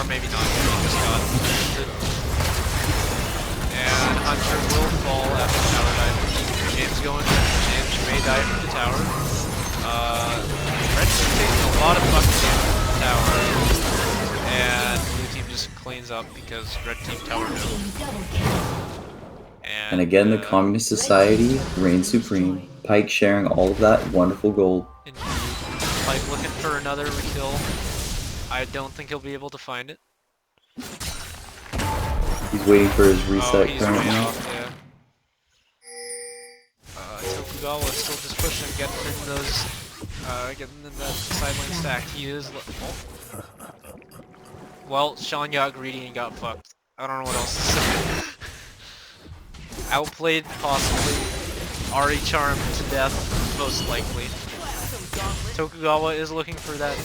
Speaker 1: Or maybe not, he just got boosted. And Hunter will fall after the tower dive. James going in. James may die from the tower. Red team taking a lot of fucking damage from the tower. And blue team just cleans up because red team tower no.
Speaker 2: And again, the Communist Society reigns supreme. Pyke sharing all of that wonderful gold.
Speaker 1: Indeed. Pyke looking for another kill. I don't think he'll be able to find it.
Speaker 2: He's waiting for his reset
Speaker 1: He's
Speaker 2: currently.
Speaker 1: way off, yeah. Tokugawa is still just pushing, getting in those, getting in that side lane stack. He is. Oh. Well, Sean got greedy and got fucked. I don't know what else to say. Outplayed, possibly. Ari charmed to death, most likely. Tokugawa is looking for that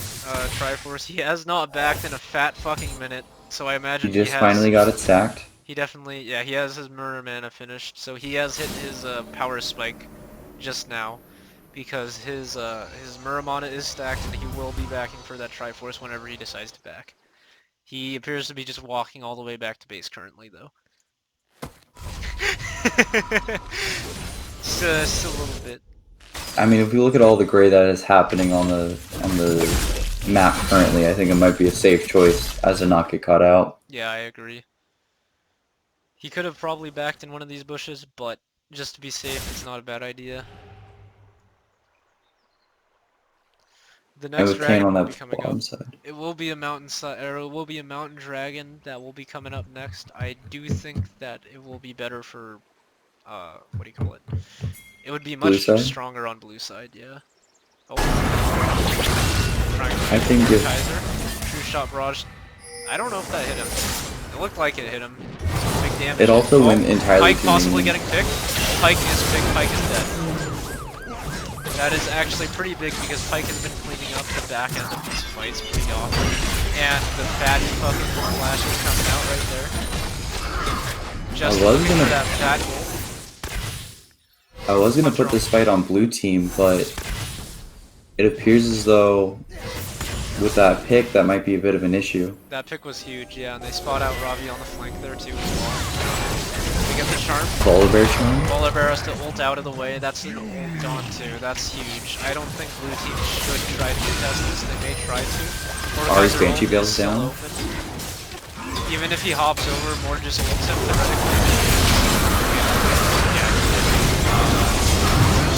Speaker 1: Triforce. He has not backed in a fat fucking minute, so I imagine
Speaker 2: He just
Speaker 1: has,
Speaker 2: finally got it stacked.
Speaker 1: He definitely, yeah, he has his Mirror Mana finished, so he has hit his power spike just now, because his Mirror Mana is stacked and he will be backing for that Triforce whenever he decides to back. He appears to be just walking all the way back to base currently, though. Just a little bit.
Speaker 2: I mean, if we look at all the gray that is happening on the map currently, I think it might be a safe choice as to not get caught out.
Speaker 1: Yeah, I agree. He could have probably backed in one of these bushes, but just to be safe, it's not a bad idea. The
Speaker 2: And
Speaker 1: next
Speaker 2: with Kane
Speaker 1: dragon
Speaker 2: on
Speaker 1: will
Speaker 2: that
Speaker 1: be coming
Speaker 2: bottom
Speaker 1: up.
Speaker 2: side.
Speaker 1: It will be a mountain or it will be a mountain dragon that will be coming up next. I do think that it will be better for what do you call it? It would be
Speaker 2: Blue
Speaker 1: much
Speaker 2: side?
Speaker 1: stronger on blue side, yeah. Oh.
Speaker 2: I think if
Speaker 1: Kaiser. True shot barrage. I don't know if that hit him. It looked like it hit him. Big damage.
Speaker 2: it also went entirely
Speaker 1: Pike
Speaker 2: to
Speaker 1: possibly
Speaker 2: me.
Speaker 1: getting picked. Pike is picked. Pike is dead. That is actually pretty big because Pike has been cleaning up the back end of these fights pretty often. And the fatty fucking flash is coming out right there. Just
Speaker 2: I was
Speaker 1: looking
Speaker 2: gonna-
Speaker 1: for that fat goal.
Speaker 2: I was gonna put this fight on blue team, but it appears as though with that pick, that might be a bit of an issue.
Speaker 1: That pick was huge, yeah, and they spot out Ravi on the flank there too as well. We get the charm.
Speaker 2: Polar bear charm?
Speaker 1: Polar Bear has to ult out of the way. That's an ult Dawn too. That's huge. I don't think blue team should try to contest this. They may try to.
Speaker 2: Ari's
Speaker 1: Mordekaiser
Speaker 2: Banshee
Speaker 1: ult
Speaker 2: Bell's
Speaker 1: is still
Speaker 2: down.
Speaker 1: open. Even if he hops over, Mord just ults him theoretically. Yeah.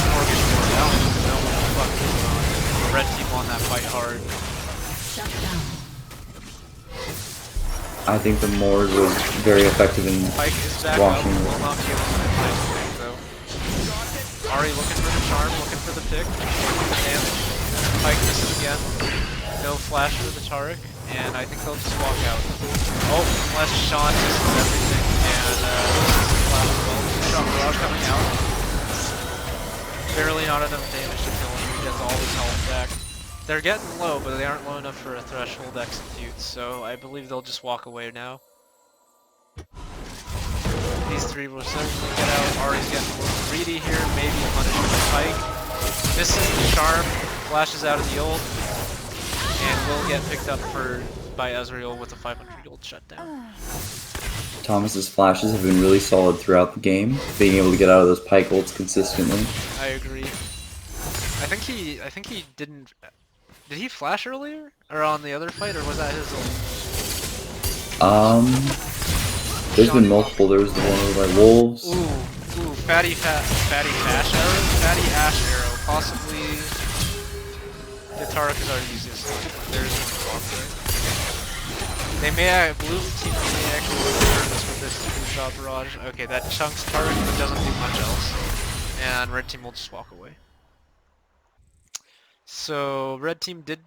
Speaker 1: Mord gets more down. No what the fuck is going on. The red team won that fight hard.
Speaker 4: Shut down.
Speaker 2: I think the Mord was very effective in
Speaker 1: Pike is back
Speaker 2: walking.
Speaker 1: up. Will not be able to finish the pick though. Ari looking for the charm, looking for the pick. Damage. Pike misses again. No flash for the Taric, and I think they'll just walk out. Oh, unless Sean misses everything, and flash as well. Two-shot barrage coming out. Barely not enough damage to kill him. He gets all his health back. They're getting low, but they aren't low enough for a threshold execute, so I believe they'll just walk away now. These three will certainly get out. Ari's getting a little greedy here, maybe punished with a Pike. Misses the charm, flashes out of the ult, and will get picked up by Ezreal with a 500 gold shutdown.
Speaker 2: Thomas's flashes have been really solid throughout the game, being able to get out of those Pike ults consistently.
Speaker 1: I agree. I think he didn't. Did he flash earlier? Or on the other fight, or was that his ult?
Speaker 2: There's been multiple. There was the one over by Wolves.
Speaker 1: Ooh, fatty ash arrow? Fatty ash arrow. Possibly the Taric has already used his. There's one block there. They may blue team may actually return this with this two-shot barrage. Okay, that chunks Taric but doesn't do much else. And red team will just walk away. So red team did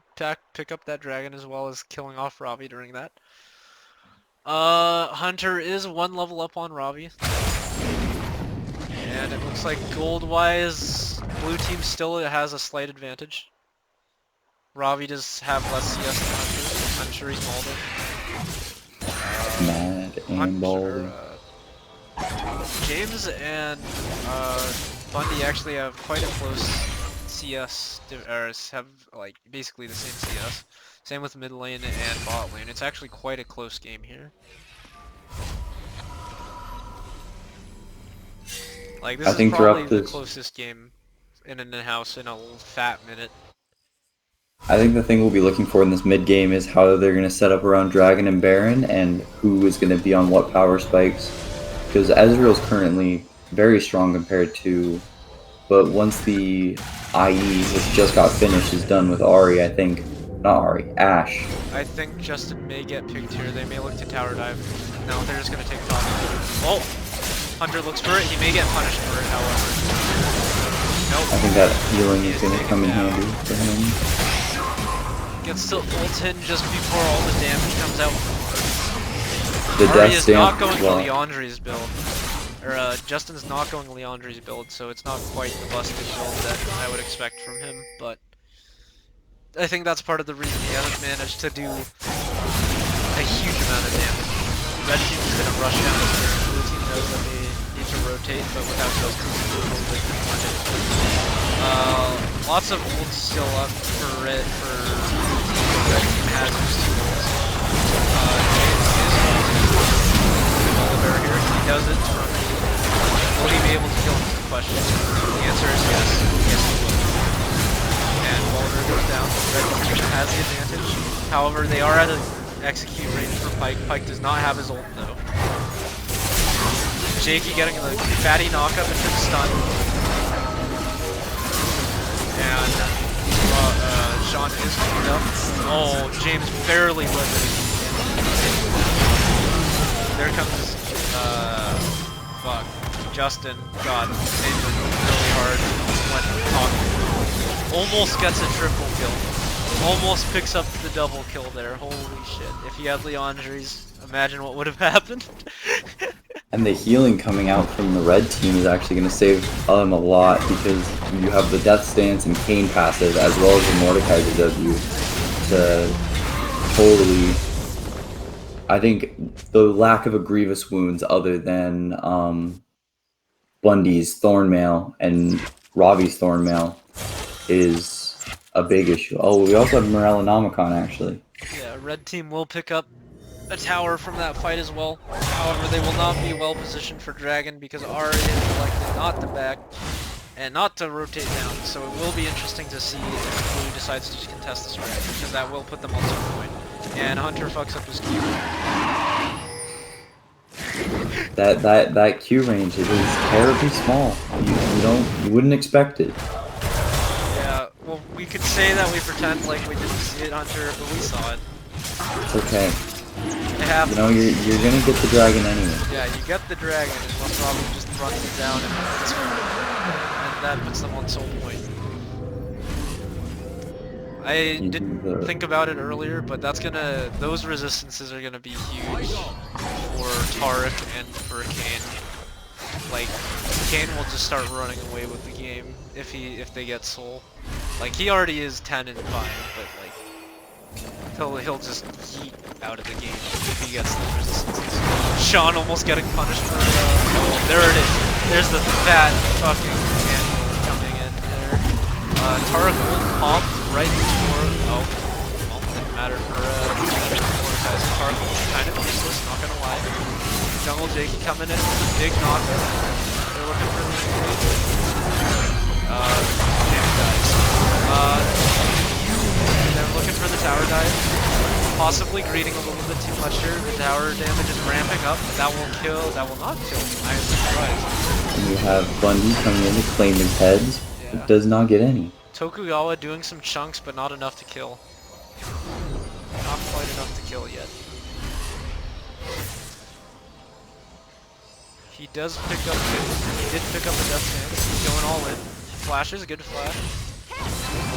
Speaker 1: pick up that dragon as well as killing off Ravi during that. Hunter is one level up on Ravi. And it looks like gold-wise, blue team still has a slight advantage. Ravi does have less CS than Hunter. I'm sure he's
Speaker 2: Mad and Baldy.
Speaker 1: James and Bundy actually have quite a close CS, or have like basically the same CS. Same with mid lane and bot lane. It's actually quite a close game here. Like this is probably the closest game in an in-house in a fat minute.
Speaker 2: I think the thing we'll be looking for in this mid game is how they're going to set up around Dragon and Baron and who is going to be on what power spikes. Because Ezreal's currently very strong compared to, but once the IE, which just got finished, is done with Ari, I think, not Ari, Ashe.
Speaker 1: I think Justin may get picked here. They may look to tower dive. No, they're just going to take top. Oh! Hunter looks for it. He may get punished for it, however.
Speaker 2: I think that healing is going to come in handy for him.
Speaker 1: Gets to ult in just before all the damage comes out.
Speaker 2: The
Speaker 1: Ari
Speaker 2: death
Speaker 1: is not
Speaker 2: stance,
Speaker 1: going
Speaker 2: well,
Speaker 1: Leandri's build. Or Justin's not going Leandri's build, so it's not quite the busted build that I would expect from him, but I think that's part of the reason he hasn't managed to do a huge amount of damage. Red team is gonna rush down his turn. Blue team knows that they need to rotate, but without Justin, they can punch it. Lots of ults still up for red. Red team has his 2 ults. James is Oliver here. He does it from. Will he be able to kill him is the question. The answer is yes. Yes, he will. And Oliver goes down. Red team has the advantage. However, they are at an execute range for Pyke. Pyke does not have his ult though. Jakey getting the fatty knockup into the stun. And Sean is cleaned up. Oh, James barely living. There comes fuck. Justin got injured really hard when talking. Almost gets a triple kill. Almost picks up the double kill there. Holy shit. If he had Leandri's, imagine what would have happened.
Speaker 2: and the healing coming out from the red team is actually going to save them a lot because you have the death stance and Kayn passive as well as the Mordekaiser W to totally. I think the lack of a Grievous wounds other than Bundy's Thornmail and Robbie's Thornmail is a big issue. Oh, we also have Morellonomicon actually.
Speaker 1: Yeah, red team will pick up a tower from that fight as well. However, they will not be well positioned for Dragon because Ari is likely not to back and not to rotate down. So it will be interesting to see if Blue decides to contest this round because that will put them on some point. And Hunter fucks up his Q.
Speaker 2: That Q range is terribly small. You wouldn't expect it.
Speaker 1: Yeah, well, we could say that we pretend like we didn't see it, Hunter, but we saw it.
Speaker 2: It's okay.
Speaker 1: It happens.
Speaker 2: You know you're gonna get the dragon anyway.
Speaker 1: Yeah, you get the dragon, and Robbie just runs it down and that puts them on soul point. I didn't think about it earlier, but those resistances are gonna be huge for Taric and for Kayn. Like, Kayn will just start running away with the game if they get soul. Like, he already is 10 and 5, but like he'll just yeet out of the game if he gets those resistances. Sean almost getting punished for oh, there it is. There's the fat fucking candle coming in there. Taric will pop right before. Oh, well, didn't matter for Mordekaiser. Taric was kind of useless, not gonna lie. Jungle Jakey coming in with a big knockup. They're looking for the damn guys. They're looking for the tower dive. Possibly greeting a little bit too much here. The tower damage is ramping up. That will kill. That will not kill. I am surprised.
Speaker 2: And you have Bundy coming in to claim his heads.
Speaker 1: Yeah.
Speaker 2: It does not get any.
Speaker 1: Tokugawa doing some chunks, but not enough to kill. Not quite enough to kill yet. He does pick up. He did pick up a death stance. He's going all in. Flashes, good flash.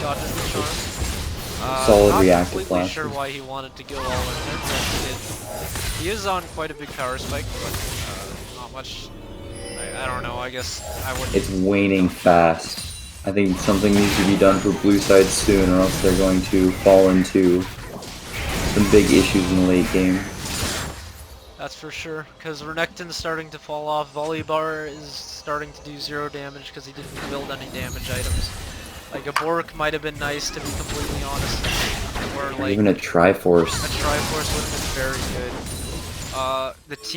Speaker 1: Dodges the charm.
Speaker 2: Solid reactive
Speaker 1: Not completely
Speaker 2: flash.
Speaker 1: sure why he wanted to go all in there, but he did. He is on quite a big power spike, but not much. I don't know. I guess I would.
Speaker 2: It's waning fast. I think something needs to be done for blue side soon, or else they're going to fall into some big issues in the late game.
Speaker 1: That's for sure, because Renekton's starting to fall off. Volibear is starting to do 0 damage because he didn't build any damage items. Like a Bork might have been nice, to be completely honest. Or like
Speaker 2: Even a Triforce.
Speaker 1: a Triforce would have been very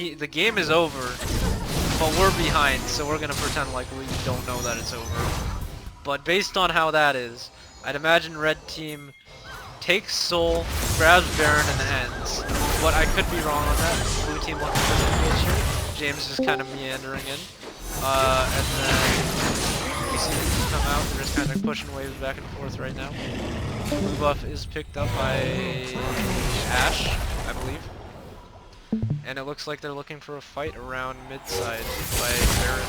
Speaker 1: good. The game is over, but we're behind, so we're gonna pretend like we don't know that it's over. But based on how that is, I'd imagine Red Team takes Soul, grabs Baron, and ends. But I could be wrong on that. Blue Team looking for the future. James is kind of meandering in. And then we see them come out. They're just kind of pushing waves back and forth right now. Blue buff is picked up by Ashe, I believe. And it looks like they're looking for a fight around mid-side by Baron.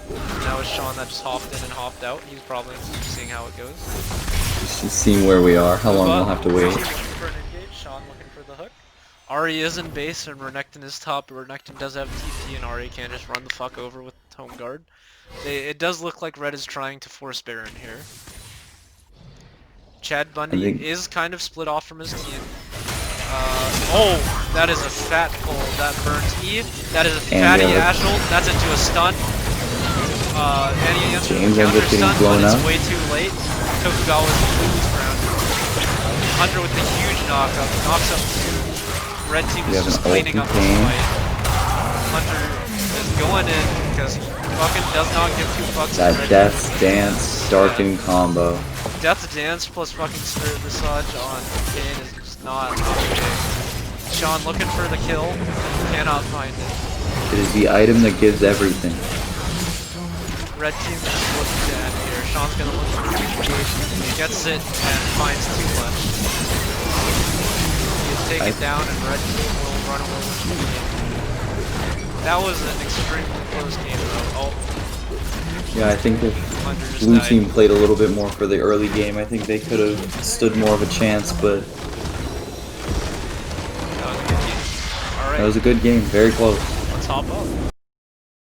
Speaker 1: Now it's Sean that just hopped in and hopped out. He's probably seeing how it goes.
Speaker 2: Just seeing where we are, how long we'll have to wait.
Speaker 1: Looking for an engage, Sean looking for the hook. Ari is in base and Renekton is top, but Renekton does have TP and Ari can't just run the fuck over with home guard. It does look like Red is trying to force Baron here. Chad Bundy is kind of split off from his team. Oh, that is a fat pull. That burns E. That is a fatty Ash ult. That's into a stun. And he answers the counter stun, but it's way too late. Tokugawa's lose round. Hunter with the huge knockup. Knocks up 2. Red team is just cleaning up the fight. Hunter is going in because he fucking does not give 2 fucks.
Speaker 2: That Death's Dance Darken combo.
Speaker 1: Death Dance plus fucking Spirit Visage on Kane is just not okay. Sean looking for the kill, cannot find it.
Speaker 2: It is the item that gives everything.
Speaker 1: Red team just looking to end here. Sean's gonna look for the engage. He gets it and finds too much. He's taken down and Red team will run away with the game. That was an extremely close game though. Oh.
Speaker 2: Yeah, I think if
Speaker 1: Hunter just
Speaker 2: blue
Speaker 1: died.
Speaker 2: team played a little bit more for the early game, I think they could have stood more of a chance, but
Speaker 1: That was a good game. Alright,
Speaker 2: that was a good game, very close.
Speaker 1: let's hop up.